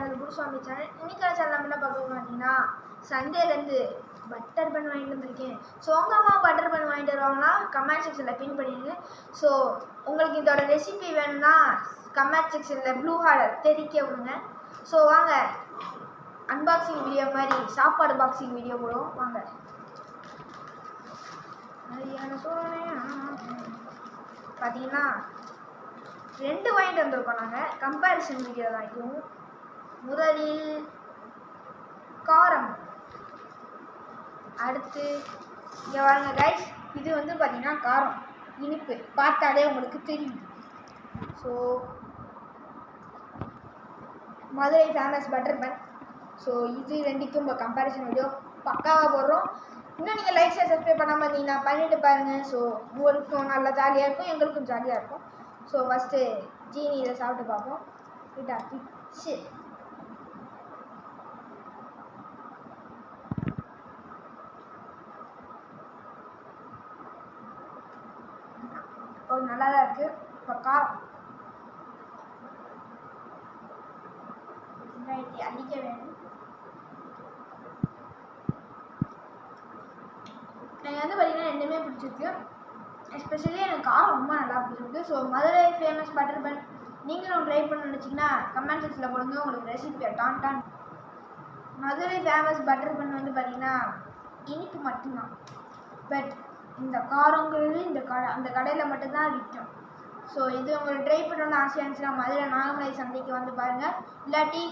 என்னோட குருசாமி சேனல். இன்னைக்கு சேனல் நம்ம என்ன பார்க்க பார்த்தீங்கன்னா, சண்டேலேருந்து பட்டர் பன் வாங்கிட்டு வந்திருக்கேன். ஸோ உங்கள் அம்மா பட்டர் பன் வாங்கிட்டு வருவாங்கன்னா கமெண்ட் செக்ஷனில் பின் பண்ணிடுங்க. ஸோ உங்களுக்கு இதோட ரெசிபி வேணும்னா கமெண்ட் செக்ஷனில் ப்ளூ ஹார்ட் தெரிவிக்க விடுங்க. ஸோ வாங்க அன்பாக்சிங் வீடியோ மாதிரி சாப்பாடு பாக்ஸிங் வீடியோ போடுவோம் வாங்க. பார்த்தீங்கன்னா 2 வாங்கிட்டு வந்திருக்கோம். நாங்கள் கம்பேரிசன் வீடியோ தான். இதுவும் முதலில் காரம், அடுத்து இங்கே வாங்க கைஸ், இது வந்து பார்த்தீங்கன்னா காரம் இனிப்பு பார்த்தாலே உங்களுக்கு தெரியும். So Madurai famous butter bun. So இது ரெண்டுக்கும் இப்போ கம்பேரிசன் வீடியோ பக்காவாக போடுறோம். இன்னும் நீங்கள் லைக் ஷேர் சப்ஸ்கிரைப் பண்ணாமல் இருந்தீங்கன்னா பண்ணிட்டு பாருங்கள். ஸோ உங்களுக்கும் நல்லா ஜாலியாக இருக்கும், எங்களுக்கும் ஜாலியாக இருக்கும். ஸோ ஃபஸ்ட்டு ஜீனி இதை சாப்பிட்டு பார்ப்போம். இதா பிச்சு நல்லா தான் இருக்குது. இப்போ காரம் அடிக்க வேணும். எனக்கு வந்து பார்த்தீங்கன்னா ரெண்டுமே பிடிச்சிருக்கு. எஸ்பெஷலி எனக்கு காரம் ரொம்ப நல்லா பிடிச்சிருக்கு. So Madurai famous butter bun நீங்களும் ட்ரை பண்ண நினச்சிங்கன்னா கமெண்ட் செக்ஷனில் போடுங்க, உங்களுக்கு recipe done. Madurai famous butter bun வந்து பார்த்தீங்கன்னா இனிப்பு மட்டும்தான். பட் இந்த காரங்கிறது அந்த கடையில் மட்டும்தான் விற்கும். ஸோ இது உங்களுக்கு ட்ரை பண்ணணும்னு ஆசையாக இருந்துச்சுன்னா மதுரை நாகமலை சந்தைக்கு வந்து பாருங்கள். இல்லாட்டி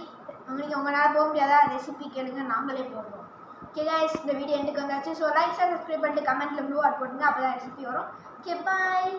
உங்களுக்கு உங்களால் போக முடியாதா ரெசிபி கேளுங்க, நாங்களே போடுவோம். ஓகே கைஸ், இந்த வீடியோ எண்டுக்கு வந்தாச்சு. ஸோ லைக் ஷேர் சப்ஸ்கிரைப் பண்ணிட்டு கமெண்ட்டில் ப்ளூ ஹார்ட் போட்டுங்க, அப்போ தான் ரெசிபி வரும். Okay bye.